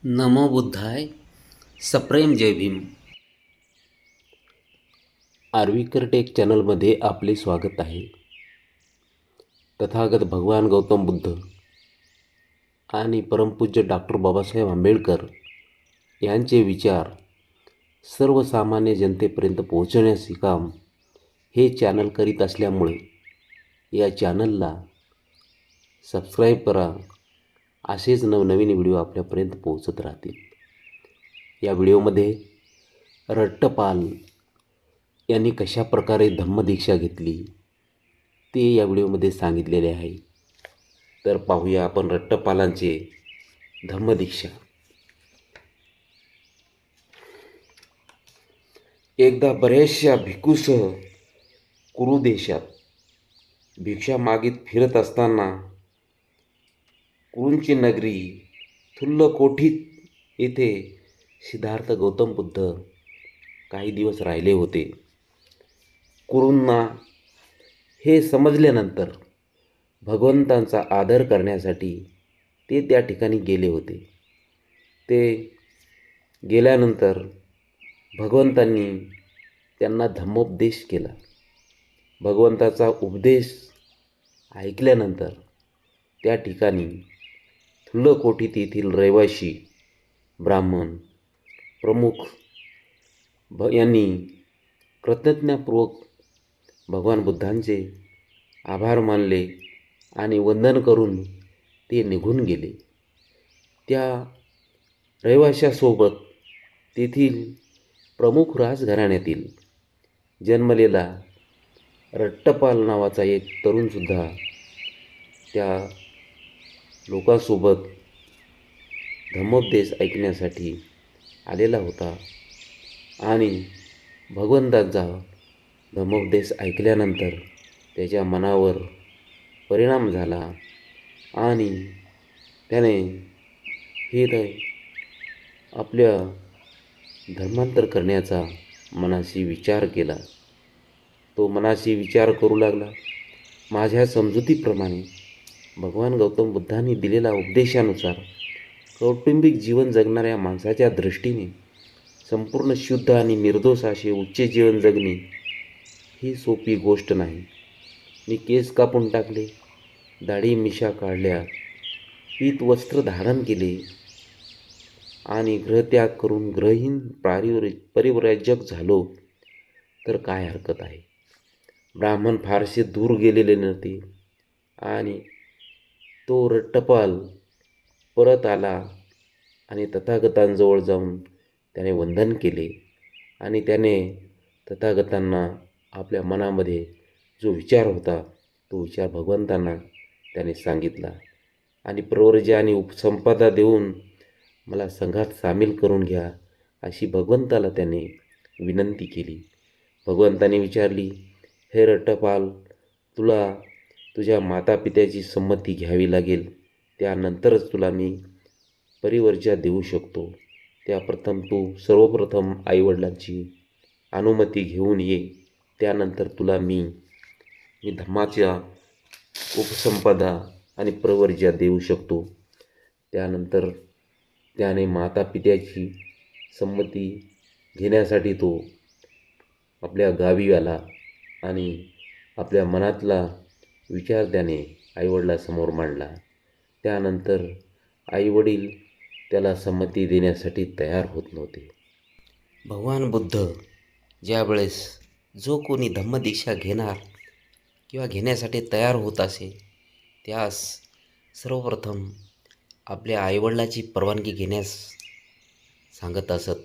नमो बुद्धाय. सप्रेम जय भीम. आर्वीकर टेक चॅनलमध्ये आपले स्वागत आहे. तथागत भगवान गौतम बुद्ध आणि परमपूज्य डॉक्टर बाबासाहेब आंबेडकर यांचे विचार सर्वसामान्य जनतेपर्यंत पोहोचवण्याचे काम हे चॅनल करीत असल्यामुळे या चॅनलला सबस्क्राईब करा. असेच नवनवीन व्हिडिओ आपल्यापर्यंत पोहोचत राहतील. या व्हिडिओमध्ये रट्टपाल यांनी कशा प्रकारे धम्मदीक्षा घेतली ते या व्हिडिओमध्ये सांगितलेले आहे. तर पाहूया आपण रट्टपालांचे धम्मदीक्षा. एकदा बऱ्याचशा भिक्खूसह कुरु देशात भिक्षा मागीत फिरत असताना कुरूंची नगरी थुल्लकोठीत येथे सिद्धार्थ गौतम बुद्ध काही दिवस राहिले होते. कुरूंना हे समजल्यानंतर भगवंतांचा आदर करण्यासाठी ते त्या ठिकाणी गेले होते. ते गेल्यानंतर भगवंतांनी त्यांना धम्मोपदेश केला. भगवंताचा उपदेश ऐकल्यानंतर त्या ठिकाणी थुल्लकोठीत येथील रहिवासी ब्राह्मण प्रमुख यांनी कृतज्ञतापूर्वक भगवान बुद्धांचे आभार मानले आणि वंदन करून ते निघून गेले. त्या रहिवाशासोबत तेथील प्रमुख राजघराण्यातील जन्मलेला रट्टपाल नावाचा एक तरुणसुद्धा त्या लोकांसोबत धम्मोपदेश ऐकण्यासाठी आलेला होता. आणि भगवंतांचा धम्मोपदेश ऐकल्यानंतर त्याच्या मनावर परिणाम झाला आणि त्याने हे आपल्या धर्मांतर करण्याचा मनाशी विचार केला. तो मनाशी विचार करू लागला. माझ्या समजुतीप्रमाणे भगवान गौतम बुद्धांनी दिलेल्या उपदेशानुसार कौटुंबिक जीवन जगणाऱ्या माणसाच्या दृष्टीने संपूर्ण शुद्ध आणि निर्दोष असे उच्च जीवन जगणे ही सोपी गोष्ट नाही. मी केस कापून टाकले, दाढी मिशा काढल्या, पीत वस्त्र धारण केले आणि गृहत्याग करून गृहहीन परिव्राजक झालो तर काय हरकत आहे. ब्राह्मण फारसे दूर गेलेले नव्हते आणि तो रट्टपाल परत आला आणि तथागतांजवळ जाऊन त्याने वंदन केले आणि त्याने तथागतांना आपल्या मनामध्ये जो विचार होता तो विचार भगवंतांना त्याने सांगितला आणि प्रवर्ज्य आणि उपसंपदा देऊन मला संघात सामील करून घ्या अशी भगवंताला त्याने विनंती केली. भगवंताने विचारली, हे रट्टपाल, तुला तुझ्या मातापित्याची संमती घ्यावी लागेल, त्यानंतरच तुला मी परिवर्जा देऊ शकतो. त्याप्रथम तू सर्वप्रथम आईवडिलांची अनुमती घेऊन ये, त्यानंतर तुला मी धम्माच्या उपसंपदा आणि प्रवर्जा देऊ शकतो. त्यानंतर त्याने मातापित्याची संमती घेण्यासाठी तो आपल्या गावी आला आणि आपल्या मनातला विचार त्याने आईवडिलांसमोर मांडला. त्यानंतर आईवडील त्याला संमती देण्यासाठी तयार होत नव्हते. भगवान बुद्ध ज्यावेळेस जो कोणी धम्मदीक्षा घेणार किंवा घेण्यासाठी तयार होत असे त्यास सर्वप्रथम आपल्या आईवडिलाची परवानगी घेण्यास सांगत असत.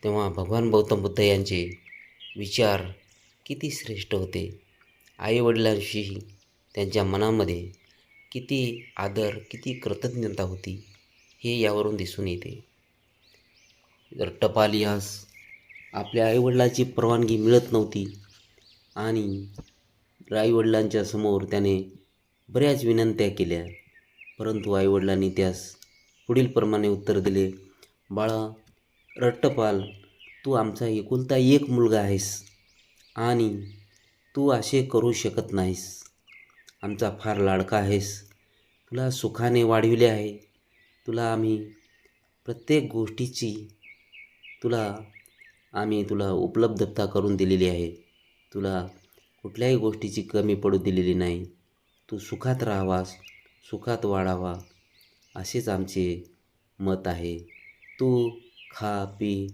तेव्हा भगवान गौतम बुद्ध यांचे विचार किती श्रेष्ठ होते. आईवडिलांविषयी त्यांच्या मनामध्ये किती आदर, किती कृतज्ञता होती हे यावरून दिसून येते. रट्टपाल यास आपल्या आईवडिलाची परवानगी मिळत नव्हती आणि आईवडिलांच्या समोर त्याने बऱ्याच विनंत्या केल्या, परंतु आईवडिलांनी त्यास पुढील प्रमाणे उत्तर दिले, बाळा रट्टपाल, तू आमचा एकुलता एक मुलगा आहेस आणि तू असे करू शकत नाहीस. आमचा फार लाडका आहेस, तुला सुखाने वाढविले आहे, तुला आम्ही प्रत्येक गोष्टीची आम्ही तुला उपलब्धता करून दिलेली आहे. तुला कुठल्याही गोष्टीची कमी पडू दिलेली नाही. तू सुखात राहावास, सुखात वाढावा, असेच आमचे मत आहे. तू खा, पी,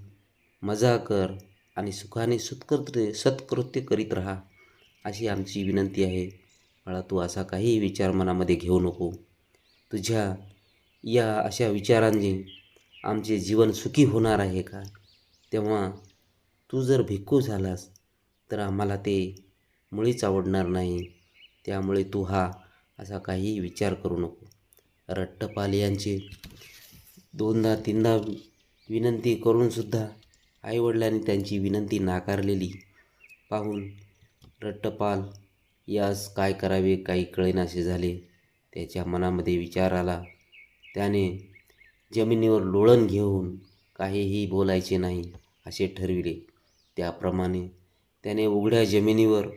मजा कर आणि सुखाने सत्कृत्य करीत राहा, अशी आमची विनंती आहे. बाळा, तू असा काही विचार मनामध्ये घेऊ नको. तुझ्या या अशा विचारांनी आमचे जीवन सुखी होणार आहे का? तेव्हा तू जर भिक्खू झालास तर आम्हाला ते मुळीच आवडणार नाही. त्यामुळे तू असा काही विचार करू नको. रट्टपाल यांचे दोनदा तीनदा विनंती करूनसुद्धा आईवडिलांनी त्यांची विनंती नाकारलेली पाहून रट्टपाल यास काय करावे काही कळेनासे झाले. त्याच्या मनामध्ये विचार आला. त्याने जमिनीवर लोळण घेऊन काहीही बोलायचे नाही असे ठरविले. त्याप्रमाणे त्याने उघड्या जमिनीवर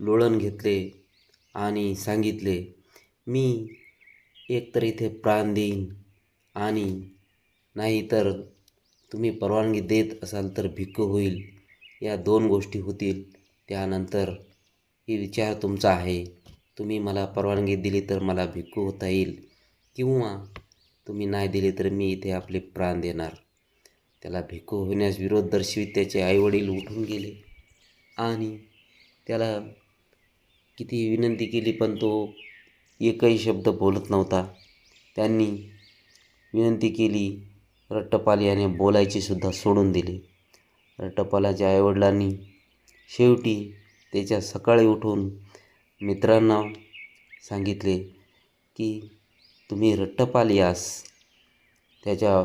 लोळण घेतले आणि सांगितले, मी एकतर इथे प्राण देईन आणि नाहीतर तुम्ही परवानगी देत असाल तर भिक्खू होईल. या दोन गोष्टी होतील. त्यानंतर ही विचार तुमचा आहे. तुम्ही मला परवानगी दिली तर मला भिक्खू होता येईल, किंवा तुम्ही नाही दिले तर मी इथे आपले प्राण देणार. त्याला भिक्खू होण्यास विरोध दर्शवित त्याचे आईवडील उठून गेले आणि त्याला किती विनंती केली पण तो एकही शब्द बोलत नव्हता. त्यांनी विनंती केली. रट्टपाल याने बोलायचे सुद्धा सोडून दिले. रट्टपालाच्या आईवडिलांनी शेवटी त्याच्या सकाळी उठून मित्रांना सांगितले की तुम्ही रट्टपाल यास त्याच्या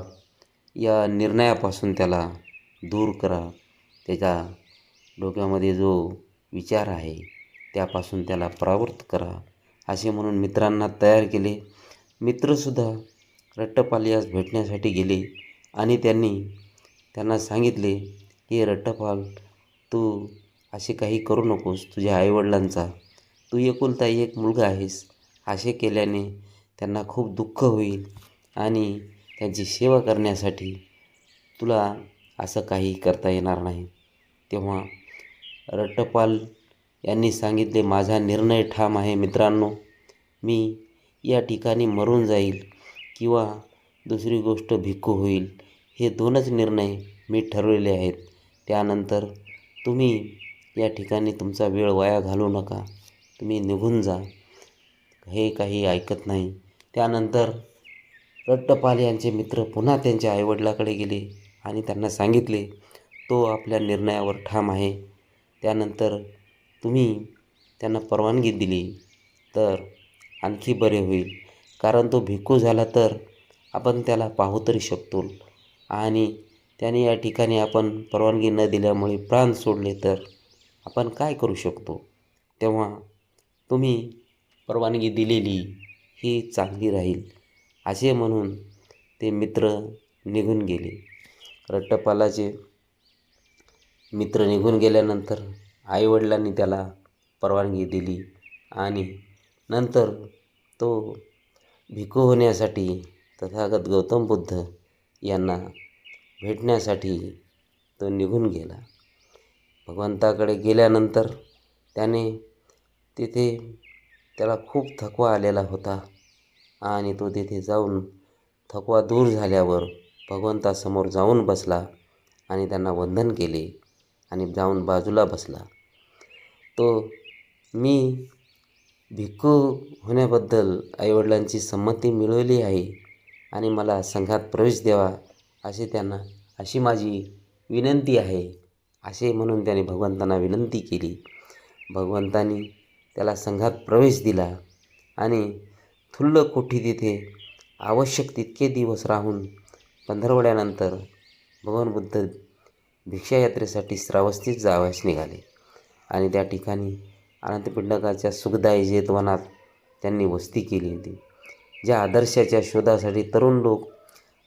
या निर्णयापासून त्याला दूर करा. त्याच्या डोक्यामध्ये जो विचार आहे त्यापासून त्याला परावृत्त करा, असे म्हणून मित्रांना तयार केले. मित्रसुद्धा रट्टपाल यास भेटण्यासाठी गेले आणि त्यांना सांगितले की रट्टपाल, तू असे काही करू नकोस. तुझ्या आईवडिलांचा तू एकुलता एक मुलगा आहेस. असे केल्याने त्यांना खूप दुःख होईल आणि त्यांची सेवा करण्यासाठी तुला असं काही करता येणार नाही. तेव्हा रट्टपाल यांनी सांगितले, माझा निर्णय ठाम आहे मित्रांनो. मी या ठिकाणी मरून जाईल किंवा दुसरी गोष्ट भिक्खू होईल. हे दोनच निर्णय मी ठरवलेले आहेत. त्यानंतर तुम्ही या ठिकाणी तुमचा वेळ वाया घालवू नका. तुम्ही निघून जा. हे काही ऐकत नाही. त्यानंतर रट्टपाल यांचे मित्र पुन्हा त्यांच्या आईवडिलाकडे गेले आणि त्यांना सांगितले, तो आपल्या निर्णयावर ठाम आहे. त्यानंतर तुम्ही त्यांना परवानगी दिली तर आणखी बरे होईल. कारण तो भिक्खू झाला तर आपण त्याला पाहू तरी शकतो आणि त्याने या ठिकाणी आपण परवानगी न दिल्यामुळे प्राण सोडले तर आपण काय करू शकतो. तेव्हा तुम्ही परवानगी दिलेली ही चांगली राहील, असे म्हणून ते मित्र निघून गेले. रट्टपालाचे मित्र निघून गेल्यानंतर आईवडिलांनी त्याला परवानगी दिली आणि नंतर तो भिक्खू होण्यासाठी तथागत गौतम बुद्ध यांना भेटण्यासाठी तो निघून गेला. भगवंताकडे गेल्यानंतर त्याला खूप थकवा आलेला होता आणि तो तिथे जाऊन थकवा दूर झाल्यावर भगवंतासमोर जाऊन बसला आणि त्यांना वंदन केले आणि जाऊन बाजूला बसला. मी भिक्खू होण्याबद्दल आईवडिलांची संमती मिळवली आहे आणि मला संघात प्रवेश द्यावा अशी माझी विनंती आहे, असे म्हणून त्याने भगवंतांना विनंती केली. भगवंतांनी त्याला संघात प्रवेश दिला आणि थुल्ल कोठीत तिथे आवश्यक तितके दिवस राहून पंधरवड्यानंतर भगवान बुद्ध भिक्षायात्रेसाठी श्रावस्तीत जावयास निघाले आणि त्या ठिकाणी अनंतपिंडकाच्या सुखदायी जेतवनात त्यांनी वस्ती केली होती. ज्या आदर्शाच्या शोधासाठी तरुण लोक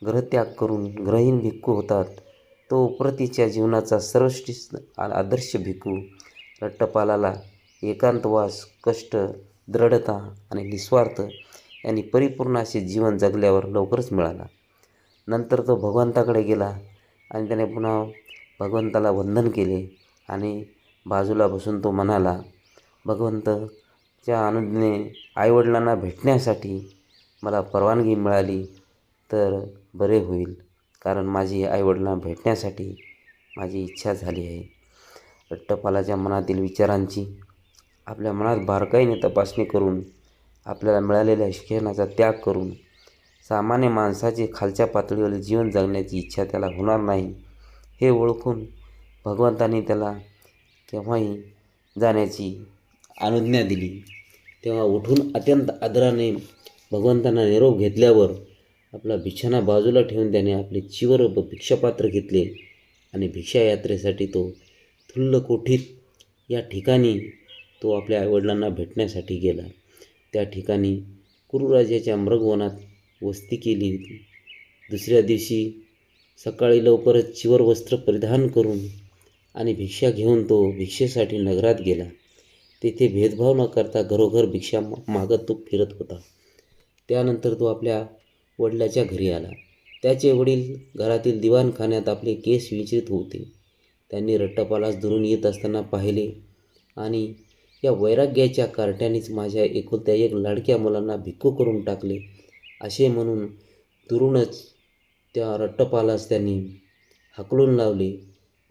ग्रहत्याग करून ग्रहीण भिक्खू होतात, तो उपरतीच्या जीवनाचा सर्वश्रेष्ठ आदर्श भिक्खू रट्टपालाला एकांतवास, कष्ट, दृढता आणि निस्वार्थ यांनी परिपूर्ण असे जीवन जगल्यावर लवकरच मिळाला. नंतर तो भगवंताकडे गेला आणि त्याने पुन्हा भगवंताला वंदन केले आणि बाजूला बसून तो म्हणाला, भगवंताच्या अनुज्ञेने आईवडिलांना भेटण्यासाठी मला परवानगी मिळाली तर बरे होईल, कारण माझी आईवडिलांना भेटण्यासाठी माझी इच्छा झाली आहे. रट्टपालाच्या मनातील विचारांची आपल्या मनात बारकाईने तपासणी करून आपल्याला मिळालेल्या शिक्षणाचा त्याग करून सामान्य माणसाचे खालच्या पातळीवर जीवन जगण्याची इच्छा त्याला होणार नाही हे ओळखून भगवंतांनी त्याला केव्हाही जाण्याची अनुज्ञा दिली. तेव्हा उठून अत्यंत आदराने भगवंतांना निरोप घेतल्यावर आपला बिछाना बाजूला ठेवून त्याने आपले चिवर व भिक्षापात्र घेतले आणि भिक्षा यात्रेसाठी तो थुल्ल कोठीत या ठिकाणी तो आपल्या आईवडिलांना भेटण्यासाठी गेला. त्या ठिकाणी कुरुराजाच्या मृगवनात वस्ती केली होती. दुसऱ्या दिवशी सकाळी लवकरच चिवर वस्त्र परिधान करून आणि भिक्षा घेऊन तो भिक्षेसाठी नगरात गेला. तेथे भेदभाव न करता घरोघर भिक्षा मागत तो फिरत होता. त्यानंतर तो आपल्या वडिलाच्या घरी आला. त्याचे वडील घरातील दिवाणखान्यात आपले केस विंचरीत होते. त्यांनी रट्टपालास दुरून येत असताना पाहिले आणि या वैराग्याच्या कार्ट्यानेच माझ्या एकुलत्या एक लाडक्या मुलांना भिक्खू करून टाकले असे म्हणून दुरूनच त्या रट्टपालास त्यांनी हाकलून लावले.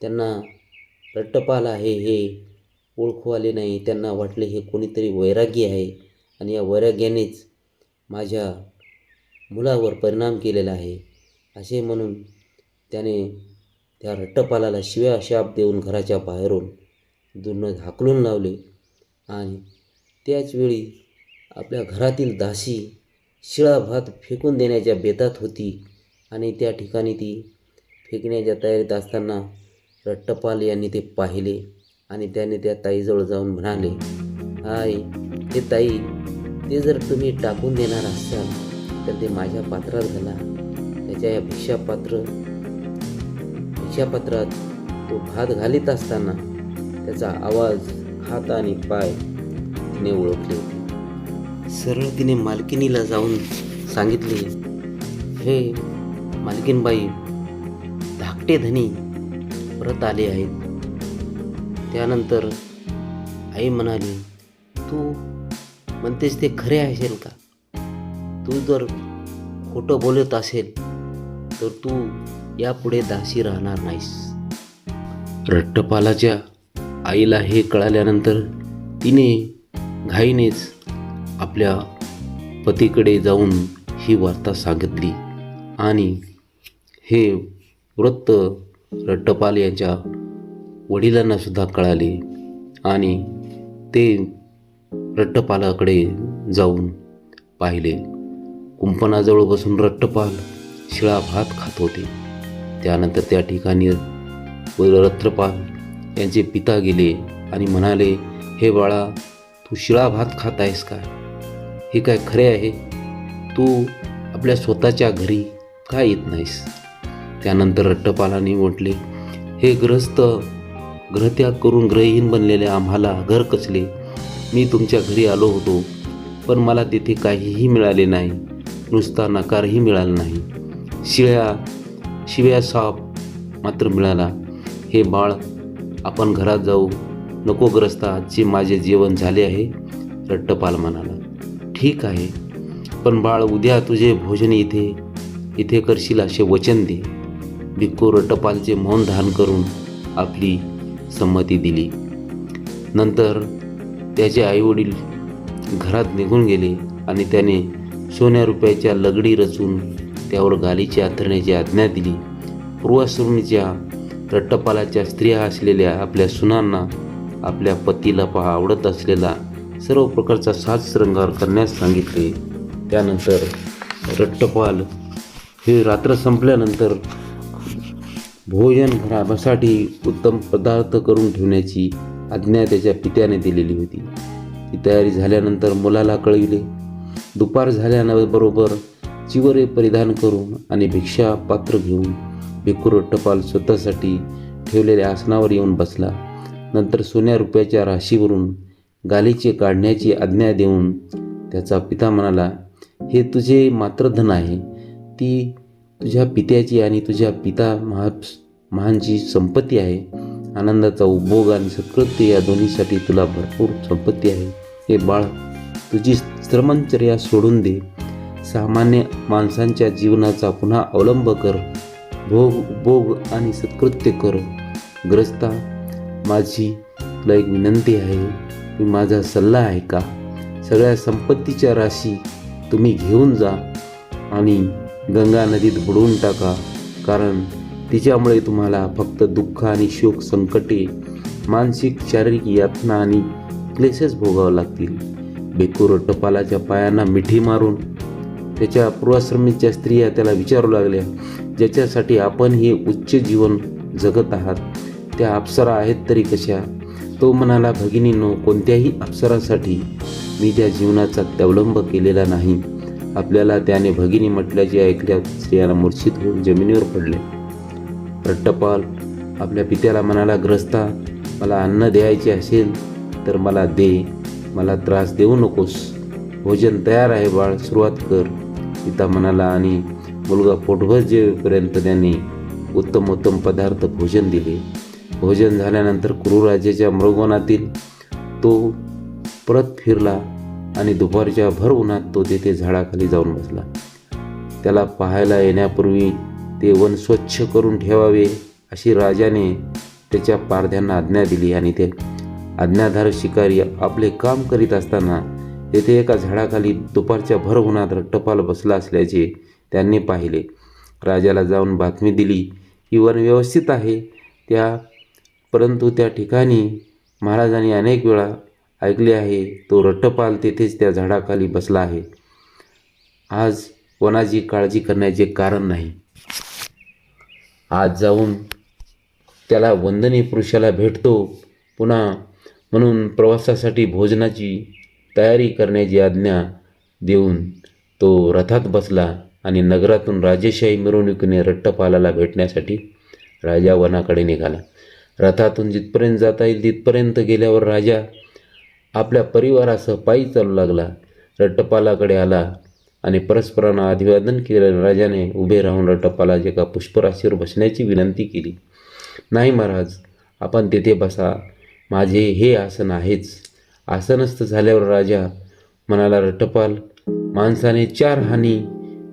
त्यांना रट्टपाल आहे हे ओळखू आले नाही. त्यांना वाटले हे कोणीतरी वैरागी आहे आणि या वैराग्यानेच माझ्या मुलावर परिणाम केलेला आहे असे म्हणून त्याने त्या रट्टपालाला शिव्या शाप देऊन घराच्या बाहेरून दुरून हाकलून लावले. आणि त्याचवेळी आपल्या घरातील दासी शिळा भात फेकून देण्याच्या बेतात होती आणि त्या ठिकाणी ती फेकण्याच्या तयारीत असताना रट्टपाल यांनी ते पाहिले आणि त्याने त्या ताईजवळ जाऊन म्हणाले, हाय ते ताई, ते जर तुम्ही टाकून देणार असाल तर ते माझ्या पात्रात घाला. त्याच्या या भिक्षापात्रात तो भात घालीत असताना त्याचा आवाज, हात आणि पाय तिने ओळखले. सरळ तिने मालकिनीला जाऊन सांगितले, हे मालकीनबाई, धाकटे धनी परत आले आहेत. त्यानंतर आई म्हणाली, तू म्हणतेस ते खरे असेल का? तू जर खोटं बोलत असेल तर तू यापुढे दासी राहणार नाहीस. रट्टपालाच्या आईला हे कळाल्यानंतर तिने घाईनेच आपल्या पतीकडे जाऊन ही वार्ता सांगितली आणि हे वृत्त रट्टपाल यांच्या वडिलांना सुद्धा कळाले आणि ते रट्टपालाकडे जाऊन पाहिले. कुंपणाजवळ बसून रट्टपाल शिळा भात खात होते. त्यानंतर त्या ठिकाणी रट्टपाल यांचे पिता गेले आणि म्हणाले, हे बाळा, तू शिळा भात खात आहेस का? हे काय खरे आहे? तू आपल्या स्वतःच्या घरी का येत नाहीस? त्यानंतर रट्टपालांनी म्हटले, हे ग्रहत्याग करून ग्रहहीन बनलेले आम्हाला घर कसले? मी तुमच्या घरी आलो होतो, पण मला तिथे काहीही मिळाले नाही, नुसता नकारही मिळाला नाही, शिव्या साप मात्र मिळाला. हे बाळ, आपण घरात जाऊ. नको ग्रस्ता, आजचे माझे जेवण झाले आहे. रट्टपाल म्हणाला, ठीक आहे, पण बाळ, उद्या तुझे भोजन इथे करशील असे वचन दे. भिक्खू रट्टपालचे मौन धारण करून आपली संमती दिली. नंतर त्याचे आईवडील घरात निघून गेले आणि त्याने सोन्या रुपयाच्या लगडी रचून त्यावर गालीचे अंथरण्याची आज्ञा दिली. पूर्वाश्रमीच्या रट्टपालाच्या स्त्रिया असलेल्या आपल्या सुनांना आपल्या पतीला आवडत असलेला सर्व प्रकारचा साज शृंगार करण्यास सांगितले. त्यानंतर रट्टपाल हे रात्र संपल्यानंतर भोजन घरासाठी उत्तम पदार्थ करून ठेवण्याची आज्ञा त्याच्या पित्याने दिलेली होती. ती तयारी झाल्यानंतर मुलाला कळविले. दुपार झाल्याबरोबर चिवरे परिधान करून आणि भिक्षा पात्र घेऊन भिक्खू रट्टपाल स्वतःसाठी ठेवलेल्या आसनावर येऊन बसला. नंतर सोन्या रुपयाच्या राशीवरून गालीचे काढण्याची आज्ञा देऊन त्याचा पिता म्हणाला, हे तुझे मात्रधन आहे, ती तुझ्या पित्याची आणि तुझ्या पिता महानची संपत्ती आहे. आनंदाचा उपभोग आणि सत्कृत्य या दोन्हीसाठी तुला भरपूर संपत्ती आहे. हे बाळ, तुझी श्रमचर्या सोडून दे. सामान्य माणसांच्या जीवनाचा पुन्हा अवलंब कर. भोग आणि सत्कृत्य कर. ग्रस्ता, माझी तुला एक विनंती आहे की माझा सल्ला आहे का? सगळ्या संपत्तीच्या राशी तुम्ही घेऊन जा आणि गंगा नदीत बुडवून टाका, कारण तिच्यामुळे तुम्हाला फक्त दुःख आणि शोक, संकटे, मानसिक शारीरिक यातना आणि क्लेशच भोगावं लागतील. बेकूर टपालाच्या पायांना मिठी मारून त्याच्या पूर्वाश्रमीच्या स्त्रिया त्याला विचारू लागल्या, ज्याच्यासाठी आपण हे उच्च जीवन जगत आहात त्या अप्सरा आहेत तरी कशा? तो म्हणाला, भगिनींनो, कोणत्याही अप्सरासाठी मी त्या जीवनाचा अवलंब केलेला नाही. आपल्याला त्याने भगिनी म्हटल्याचे ऐकल्या स्त्रियांना मूर्छित होऊन जमिनीवर पडले. रट्टपाल आपल्या पित्याला म्हणाला, ग्रस्ता, मला अन्न द्यायचे असेल तर मला दे, मला त्रास देऊ नकोस. भोजन तयार आहे बाळ, सुरुवात कर. पिता म्हणाला आणि मुलगा पोटभर जेवेपर्यंत त्यांनी उत्तम पदार्थ भोजन दिले. भोजन झाल्यानंतर कुरुराजाच्या मृगवनातील तो परत फिरला आणि दुपारच्या भर उन्हात तो तेथे झाडाखाली जाऊन बसला. त्याला पाहायला येण्यापूर्वी ते वन स्वच्छ करून ठेवावे अशी राजाने त्याच्या पारध्यांना आज्ञा दिली आणि ते आज्ञाधारक शिकारी आपले काम करीत असताना तेथे एका झाडाखाली दुपारच्या भर उन्हात रट्टपाल बसला असल्याचे त्यांनी पाहिले. राजाला जाऊन बातमी दिली की वन व्यवस्थित आहे, परंतु त्या ठिकाणी महाराजांनी अनेक वेळा ऐकले आहे तो रट्टपाल तेथेच त्या झाडाखाली बसला आहे. आज वनाची काळजी करण्याचे कारण नाही. आज जाऊन त्याला वंदनीय पुरुषाला भेटतो पुन्हा, म्हणून प्रवासासाठी भोजनाची तयारी करण्याची आज्ञा देऊन तो रथात बसला आणि नगरातून राजेशाही मिरवणुकीने रट्टपालाला भेटण्यासाठी राजा वनाकडे निघाला. रथातून जिथपर्यंत जाता येईल तिथपर्यंत गेल्यावर राजा आपल्या परिवारासह पायी चालू लागला. रट्टपालाकडे आला आणि परस्परांना अभिवादन केलं. राजाने उभे राहून रट्टपालाच्या एका पुष्पराशीवर बसण्याची विनंती केली. नाही महाराज, आपण तेथे बसा, माझे हे आसन आहेच. आसनस्थ झाल्यावर राजा म्हणाला, रट्टपाल, माणसाने 4 हानी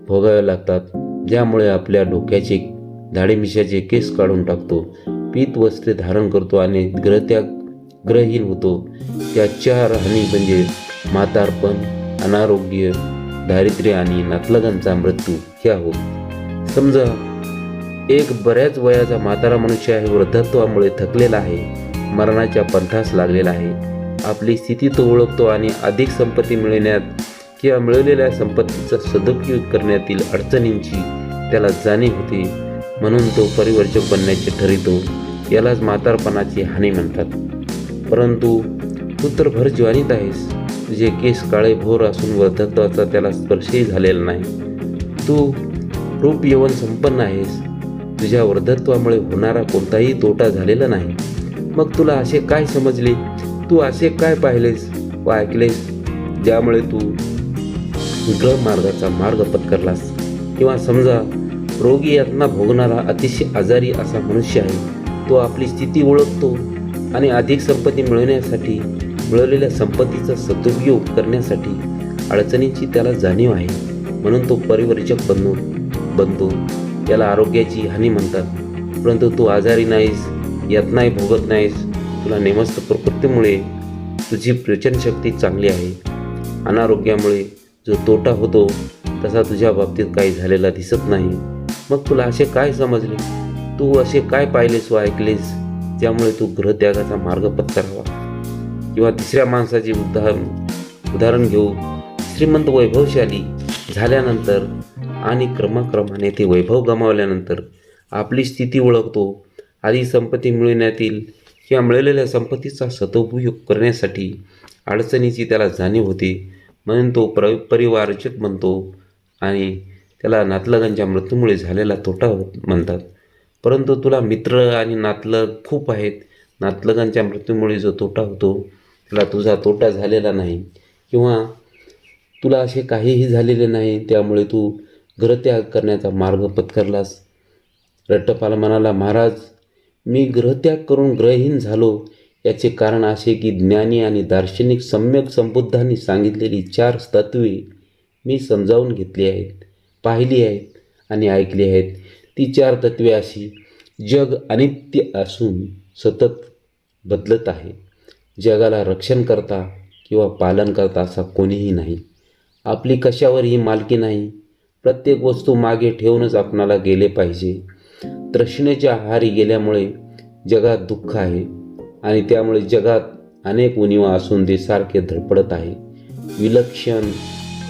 भोगाव्या लागतात, ज्यामुळे आपल्या डोक्याचे दाढीमिशाचे केस काढून टाकतो, पीत वस्त्रे धारण करतो आणि ग्रहहीन होतो. त्या 4 हानी म्हणजे म्हातारपण, अनारोग्य, दारिद्र्य आणि नातलगांचा मृत्यू ह्या होत. समजा एक बऱ्याच वयाचा म्हातारा मनुष्य आहे, वृद्धत्वामुळे थकलेला आहे, मरणाच्या पंथास लागलेला आहे. आपली स्थिती तो ओळखतो आणि अधिक संपत्ती मिळवण्यात किंवा मिळवलेल्या संपत्तीचा सदुपयोग करण्यातील अडचणींची त्याला जाणीव होते, म्हणून तो परिवर्चक बनण्याचे ठरवितो. यालाच म्हातारपणाची हानी म्हणतात. परंतु तू तर भर ज्वानीत आहेस, तुझे केस काळे भोर असून वृद्धत्वाचा त्याला स्पर्शही झालेला नाही. तू रूप यवन संपन्न आहेस, तुझ्या वृद्धत्वामुळे होणारा कोणताही तोटा झालेला नाही. मग तुला असे काय समजले, तू असे काय पाहिलेस व ऐकलेस ज्यामुळे तू ग्रहमार्गाचा मार्ग पत्करलास? किंवा समजा रोगी यातना भोगणारा अतिशय आजारी असा मनुष्य आहे, तो आपली स्थिती ओळखतो आणि अधिक संपत्ती मिळवण्यासाठी मिळवलेल्या संपत्तीचा सदुपयोग करण्यासाठी अडचणींची त्याला जाणीव आहे, म्हणून तो परिवर्चक बनतो. याला आरोग्याची हानी म्हणतात. परंतु तू आजारी नाहीस, यातनाही भोगत नाहीस, तुला नेमस्त प्रकृतीमुळे तुझी पचनशक्ती चांगली आहे. अनारोग्यामुळे जो तोटा होतो तसा तुझ्या बाबतीत काही झालेला दिसत नाही. मग तुला असे काय समजले, तू असे काय पाहिलेस व ऐकलेस ज्यामुळे तू ग्रहत्यागाचा मार्ग पत्करावा? किंवा तिसऱ्या माणसाचे उदाहरण घेऊ. श्रीमंत वैभवशाली झाल्यानंतर आणि क्रमाक्रमाने ते वैभव गमावल्यानंतर आपली स्थिती ओळखतो. आधी संपत्ती मिळवण्यातील किंवा मिळालेल्या संपत्तीचा सदुपयोग करण्यासाठी अडचणीची त्याला जाणीव होते, म्हणून तो परिवारचक बनतो आणि त्याला नातलगांच्या मृत्यूमुळे झालेला तोटा म्हणतात. परंतु तुला मित्र आणि नातलग खूप आहेत. नातलगांच्या मृत्यूमुळे जो तोटा होतो त्याला तुझा तोटा झालेला नाही, किंवा तुला असे काहीही झालेले नाही, त्यामुळे तू गृहत्याग करण्याचा मार्ग पत्करलास. रट्टपाल म्हणाला, महाराज, मी गृहत्याग करून ग्रहहीन झालो याचे कारण असे की ज्ञानी आणि दार्शनिक सम्यक संबुद्धांनी सांगितलेली 4 तत्वे मी समजावून घेतली आहेत, पाहिली आहेत आणि ऐकली आहेत. ती 4 तत्वे अशी: जग अनित्य असून सतत बदलत आहे. जगाला रक्षण करता किंवा पालन करता असा कोणीही नाही. आपली कशावरही मालकी नाही. प्रत्येक वस्तू मागे ठेवूनच आपणाला गेले पाहिजे. तृष्णेच्या आहारी गेल्यामुळे जगात दुःख आहे आणि त्यामुळे जगात अनेक उणिवा असून ते सारखे धडपडत आहे. विलक्षण,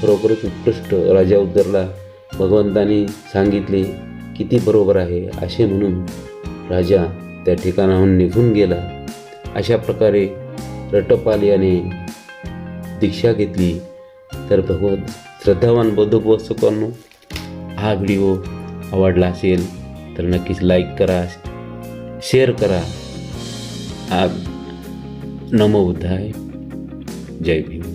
खरोखरच उत्कृष्ट राजा उद्दरला भगवंतांनी सांगितले किती बरोबर आहे असे म्हणून राजा त्या ठिकाणाहून निघून गेला. अशा प्रकारे रट्टपाल याने दीक्षा घेतली. तर भगवत श्रद्धावान बौद्ध वस्तुकांनो, हा व्हिडिओ आवडला असेल तर नक्कीच लाईक करा, शेअर करा. नमो बुद्धाय. जय भीम.